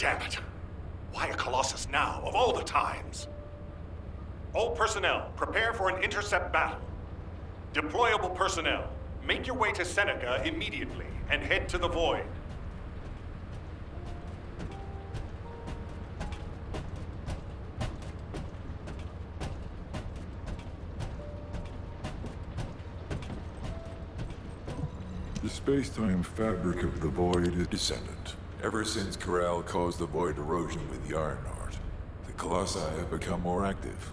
Damn it! Why a Colossus now, of all the times? All personnel, prepare for an intercept battle. Deployable personnel, make your way to Seneca immediately and head to the Void. The space-time fabric of the Void is Descendant. Ever since Corral caused the Void erosion with the Ironheart, the Colossi have become more active.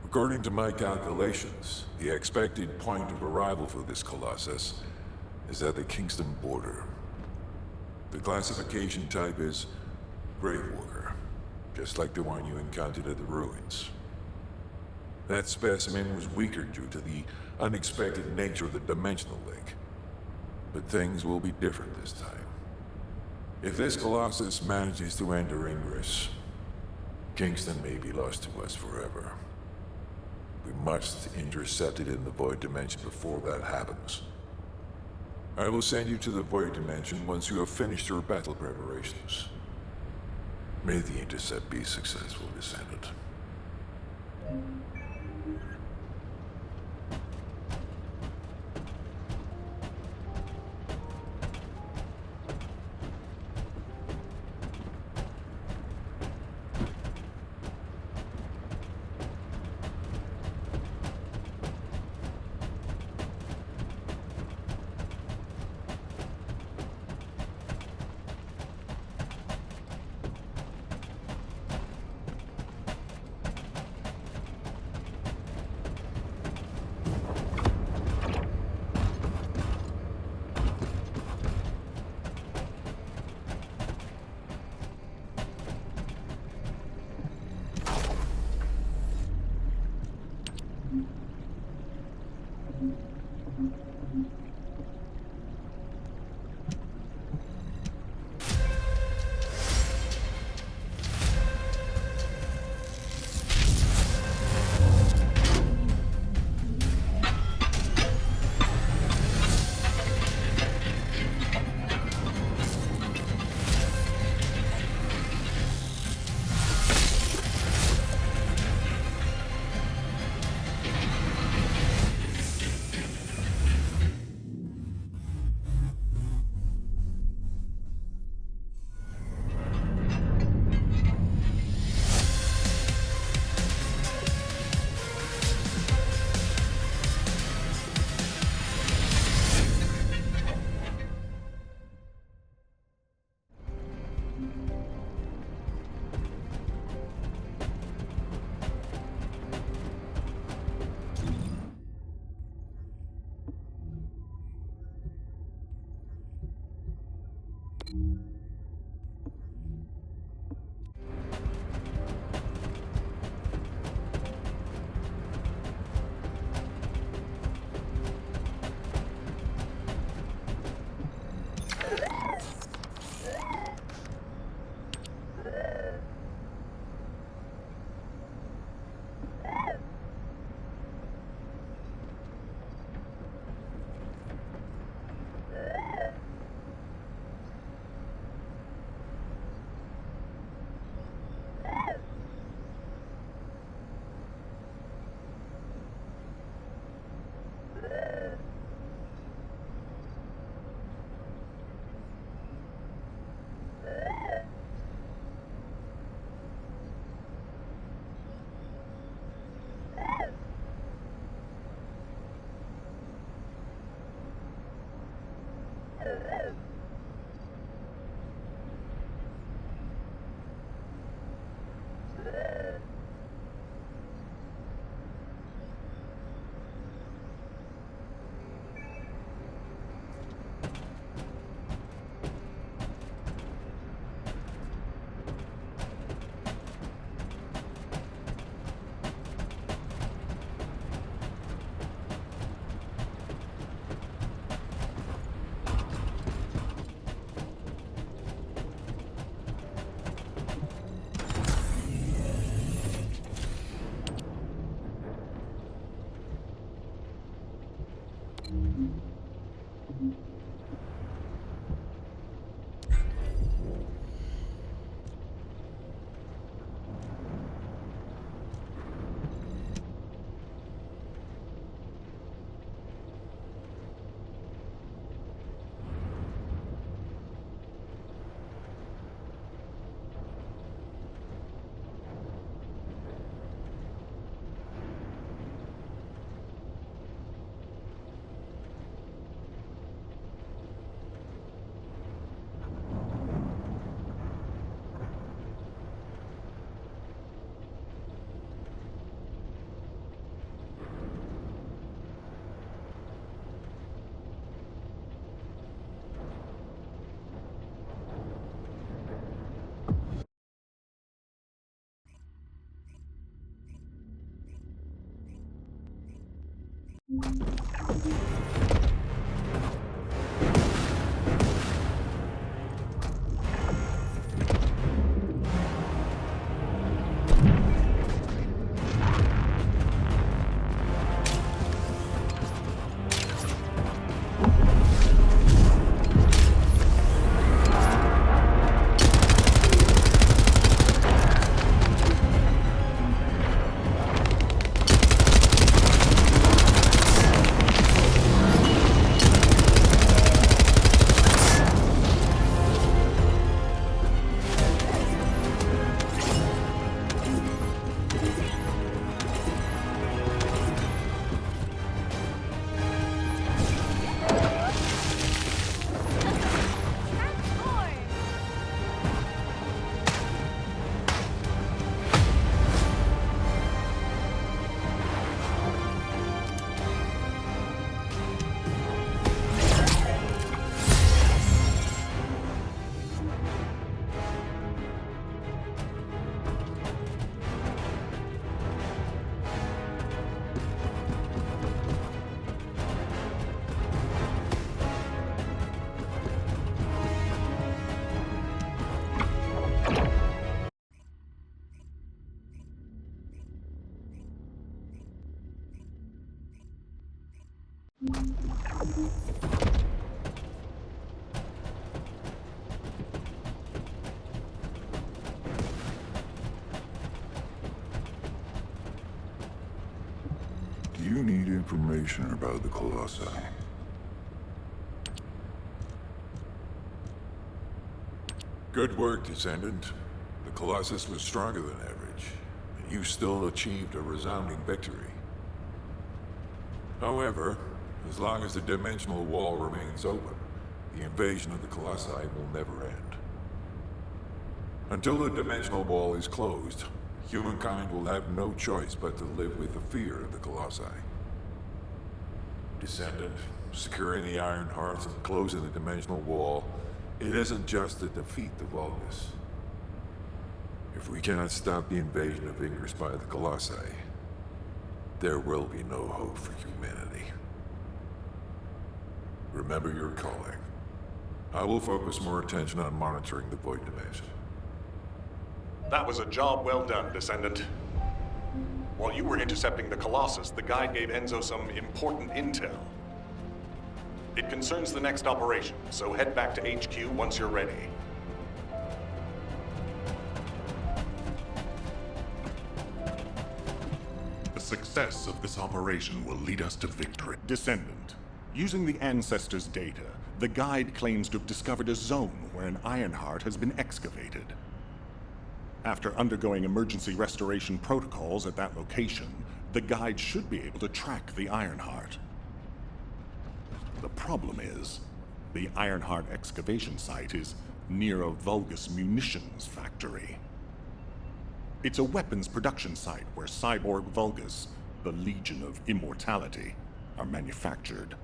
According to my calculations, the expected point of arrival for this Colossus is at the Kingston border. The classification type is Gravewalker, just like the one you encountered at the ruins. That specimen was weaker due to the unexpected nature of the dimensional link. But things will be different this time. If this Colossus manages to enter Ingress, Kingston may be lost to us forever. We must intercept it in the Void Dimension before that happens. I will send you to the Void Dimension once you have finished your battle preparations. May the intercept be successful, Descendant. you need information about the Colossi. Good work, Descendant. The Colossus was stronger than average, and you still achieved a resounding victory. However, as long as the dimensional wall remains open, the invasion of the Colossi will never end. Until the dimensional wall is closed, humankind will have no choice but to live with the fear of the Colossi. Descendant, securing the Iron Hearts and closing the dimensional wall, it isn't just to defeat the Vulgus. If we cannot stop the invasion of Ingress by the Colossi, there will be no hope for humanity. Remember your calling. I will focus more attention on monitoring the Void Dimension. That was a job well done, Descendant. While you were intercepting the Colossus, the guide gave Enzo some important intel. It concerns the next operation, so head back to HQ once you're ready. The success of this operation will lead us to victory. Descendant, using the Ancestors' data, the guide claims to have discovered a zone where an Ironheart has been excavated. After undergoing emergency restoration protocols at that location, the guide should be able to track the Ironheart. The problem is, the Ironheart excavation site is near a Vulgus munitions factory. It's a weapons production site where cyborg Vulgus, the Legion of Immortality, are manufactured.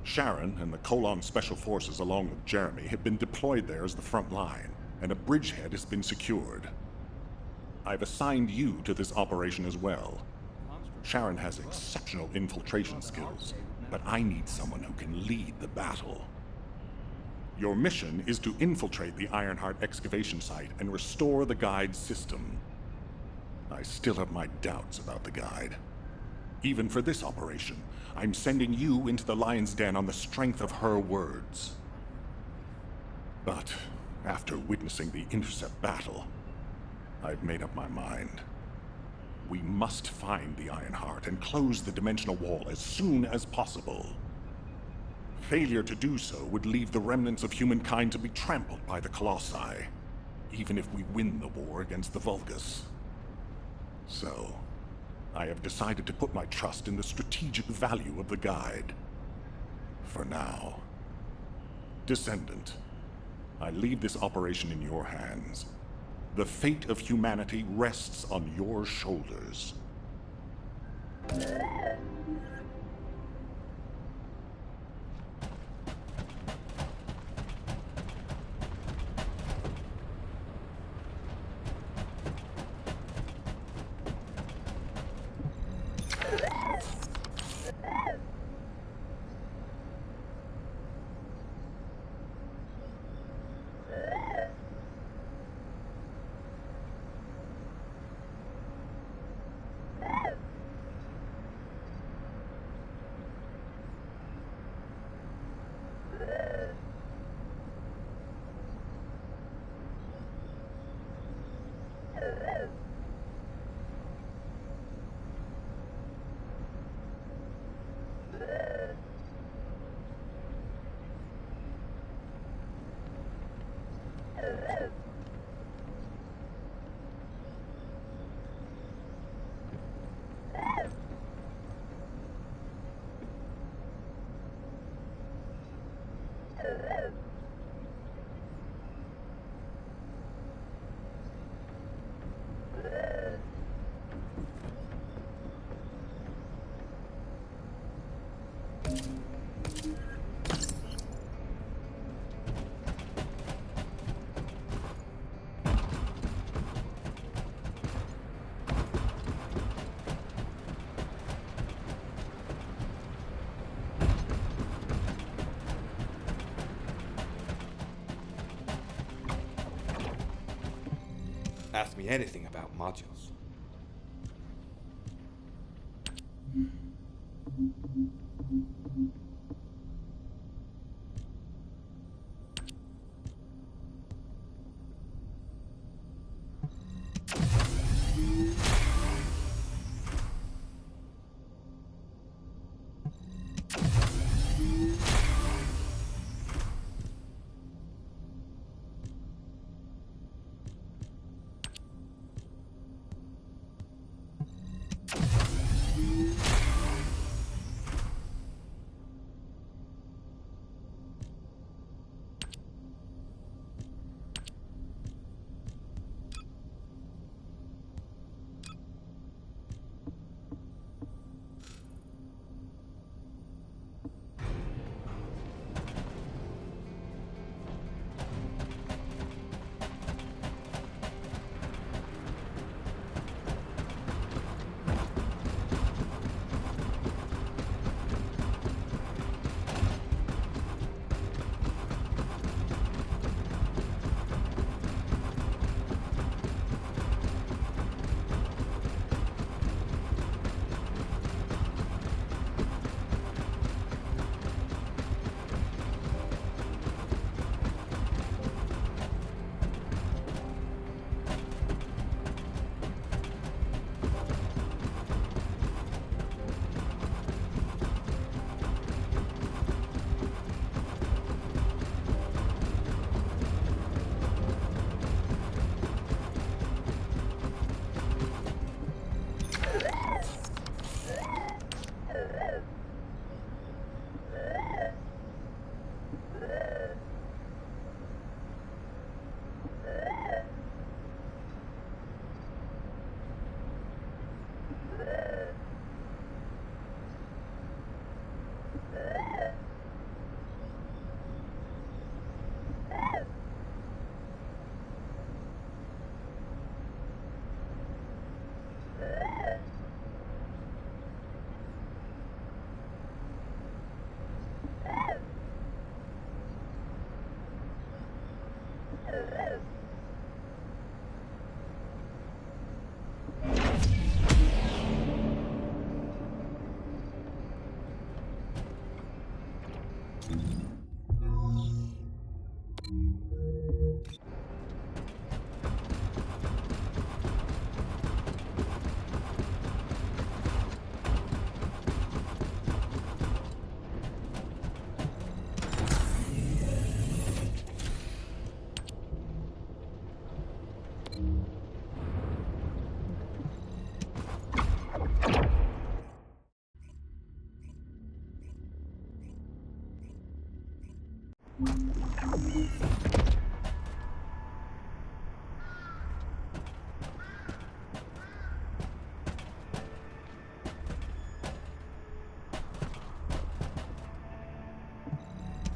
Sharon and the Colon Special Forces along with Jeremy have been deployed there as the front line, and a bridgehead has been secured. I've assigned you to this operation as well. Sharon has exceptional infiltration skills, but I need someone who can lead the battle. Your mission is to infiltrate the Ironheart excavation site and restore the guide's system. I still have my doubts about the guide. Even for this operation, I'm sending you into the Lion's Den on the strength of her words. But after witnessing the intercept battle, I've made up my mind. We must find the Ironheart and close the dimensional wall as soon as possible. Failure to do so would leave the remnants of humankind to be trampled by the Colossi, even if we win the war against the Vulgus. So, I have decided to put my trust in the strategic value of the guide. For now. Descendant, I leave this operation in your hands. The fate of humanity rests on your shoulders. Ask me anything about modules.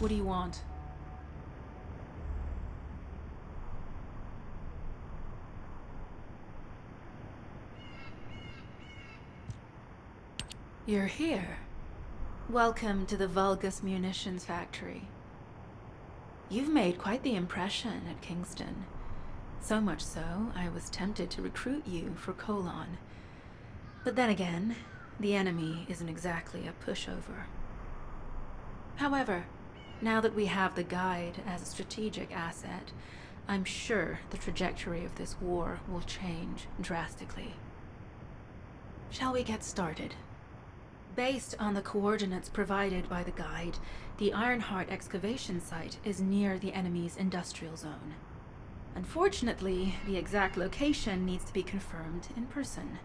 What do you want? You're here. Welcome to the Vulgus Munitions Factory. You've made quite the impression at Kingston. So much so, I was tempted to recruit you for Colon. But then again, the enemy isn't exactly a pushover. However, now that we have the guide as a strategic asset, I'm sure the trajectory of this war will change drastically. Shall we get started? Based on the coordinates provided by the guide, the Ironheart excavation site is near the enemy's industrial zone. Unfortunately, the exact location needs to be confirmed in person.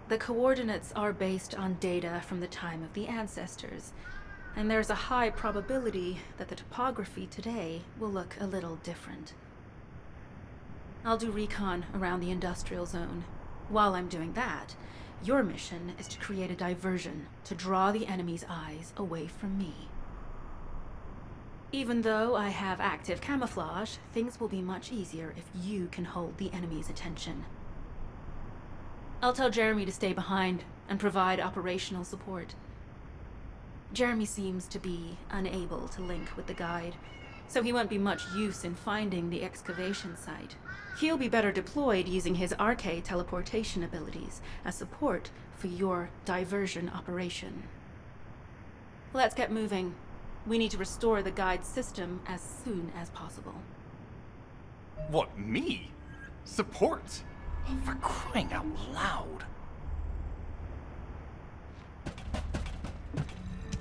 The coordinates are based on data from the time of the ancestors, and there's a high probability that the topography today will look a little different. I'll do recon around the industrial zone. While I'm doing that, your mission is to create a diversion to draw the enemy's eyes away from me. Even though I have active camouflage, things will be much easier if you can hold the enemy's attention. I'll tell Jeremy to stay behind and provide operational support. Jeremy seems to be unable to link with the guide, so he won't be much use in finding the excavation site. He'll be better deployed using his arcade teleportation abilities as support for your diversion operation. Let's get moving. We need to restore the guide system as soon as possible. What, me? Support? For crying out loud.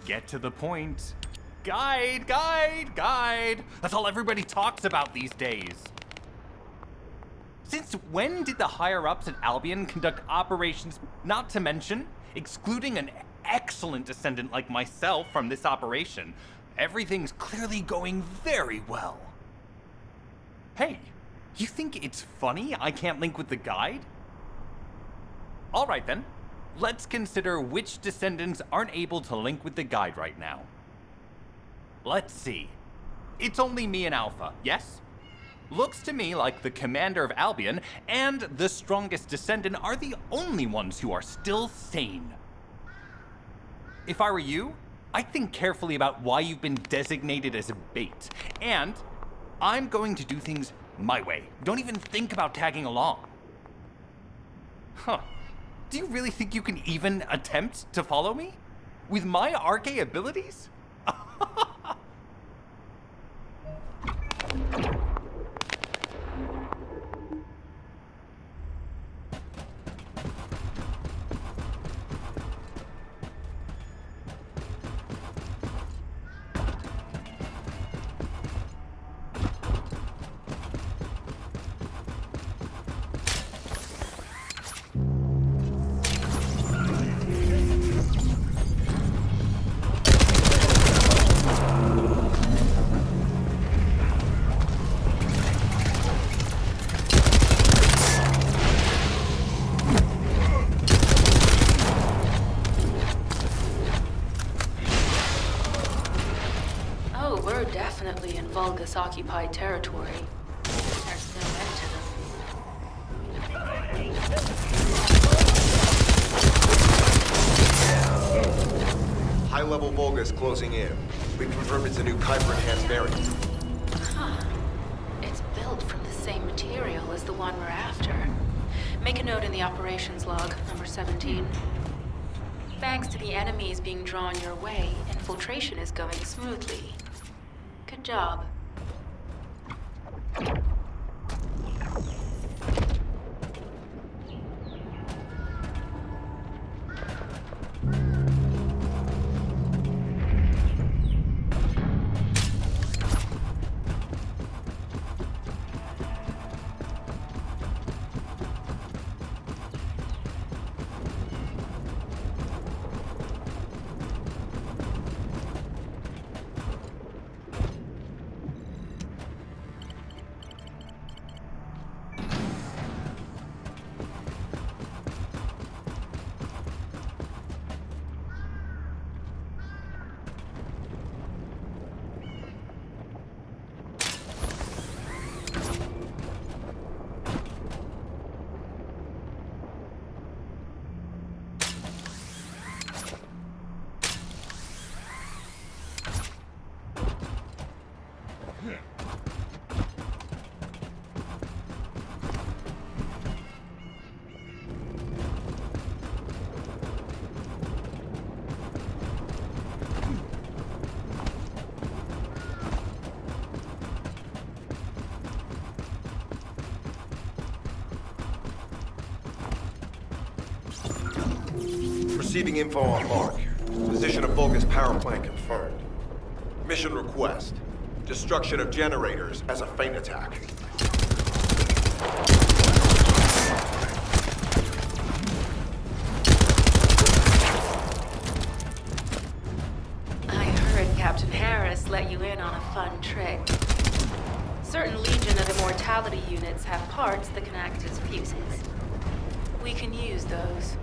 Get to the point. Guide, guide, guide. That's all everybody talks about these days. Since when did the higher-ups at Albion conduct operations, not to mention excluding an excellent descendant like myself from this operation? Everything's clearly going very well. Hey, you think it's funny I can't link with the guide? All right then, let's consider which descendants aren't able to link with the guide right now. Let's see. It's only me and Alpha, yes? Looks to me like the commander of Albion and the strongest descendant are the only ones who are still sane. If I were you, I'd think carefully about why you've been designated as a bait, and I'm going to do things my way. Don't even think about tagging along. Huh. Do you really think you can even attempt to follow me? With my arcade abilities? We're definitely in Vulgus-occupied territory. There's no end to them. High-level Vulgus closing in. We confirmed it's a new Kuiper-enhanced variant. Huh. It's built from the same material as the one we're after. Make a note in the operations log, number 17. Thanks to the enemies being drawn your way, infiltration is going smoothly. Good job. Receiving info on mark. Position of Vulgus power plant confirmed. Mission request. Destruction of generators as a feint attack. I heard Captain Harris let you in on a fun trick. Certain Legion of Immortality units have parts that can act as fuses. We can use those.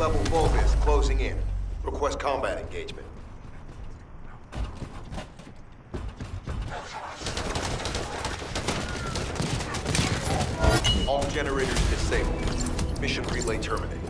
High-level Vulgus closing in. Request combat engagement. All generators disabled. Mission relay terminated.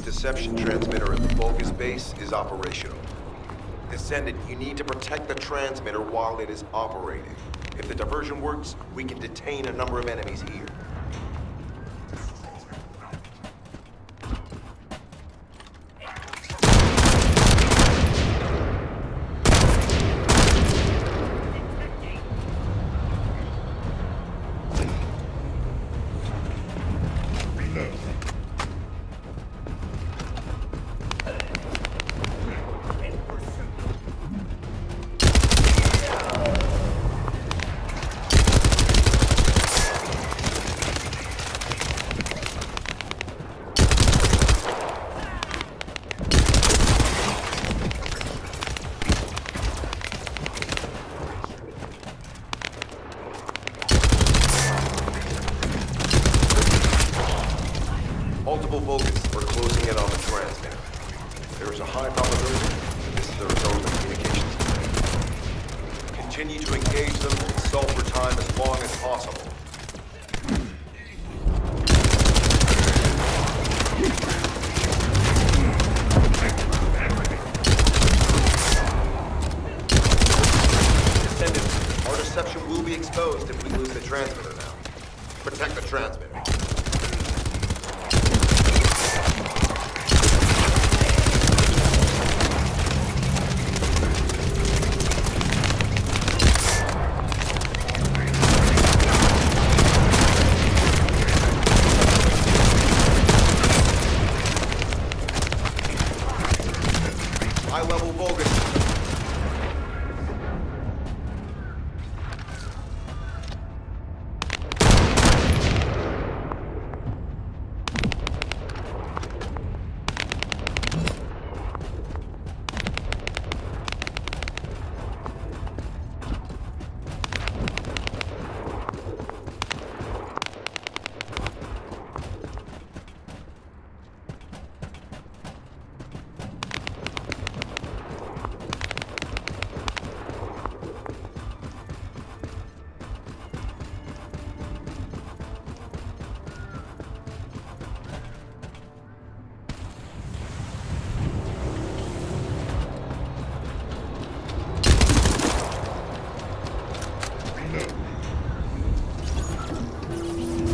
Deception transmitter at the Vulgus base is operational. Descendant, you need to protect the transmitter while it is operating. If the diversion works, we can detain a number of enemies here. Multiple Vulgus are closing in on the transmitter. There is a high probability that this is the result of communications. Continue to engage them and solve for time as long as possible. Descendants, our deception will be exposed if we lose the transmitter now. Protect the transmitter. High-level Vulgus.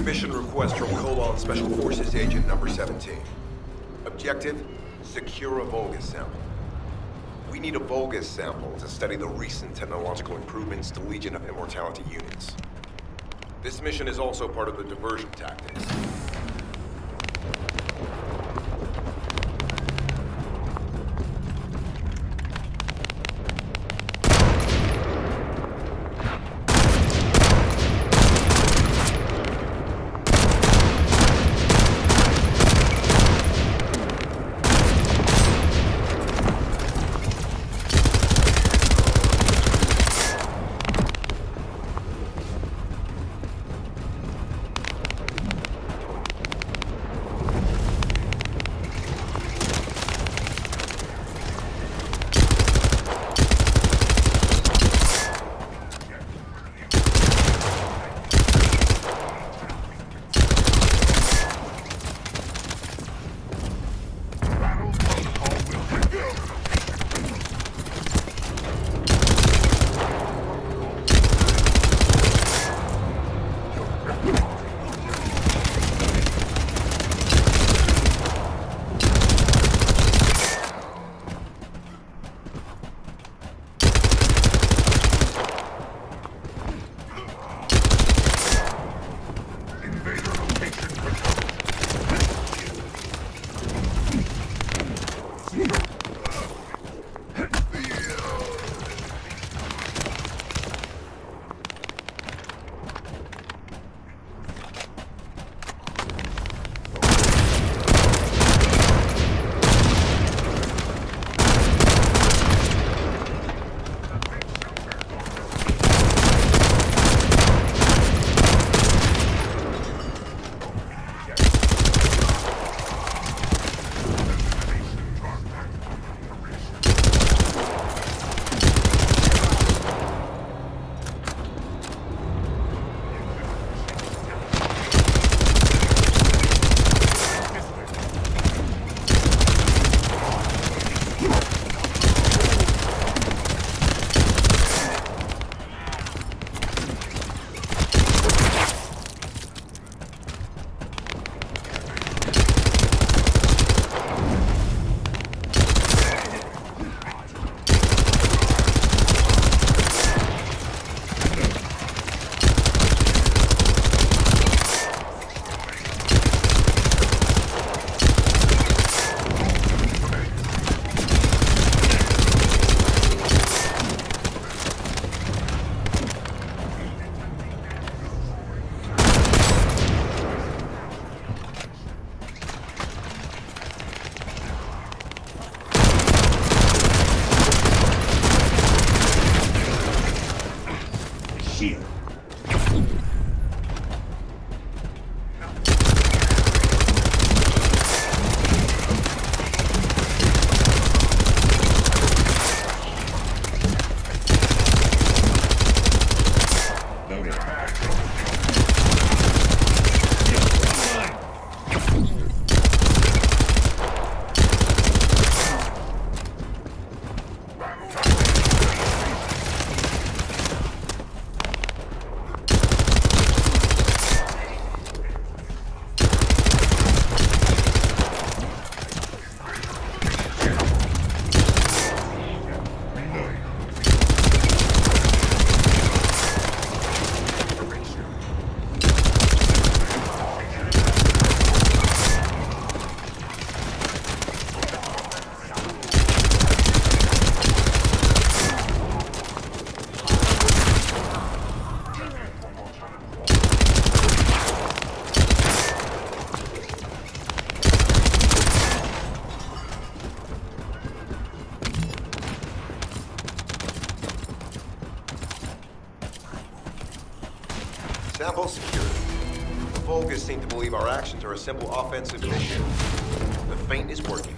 Mission request from Colon Special Forces Agent number 17. Objective, secure a Vulgus sample. We need a Vulgus sample to study the recent technological improvements to Legion of Immortality units. This mission is also part of the diversion tactics. here. Sample secured. The Vulgus seem to believe our actions are a simple offensive mission. The feint is working.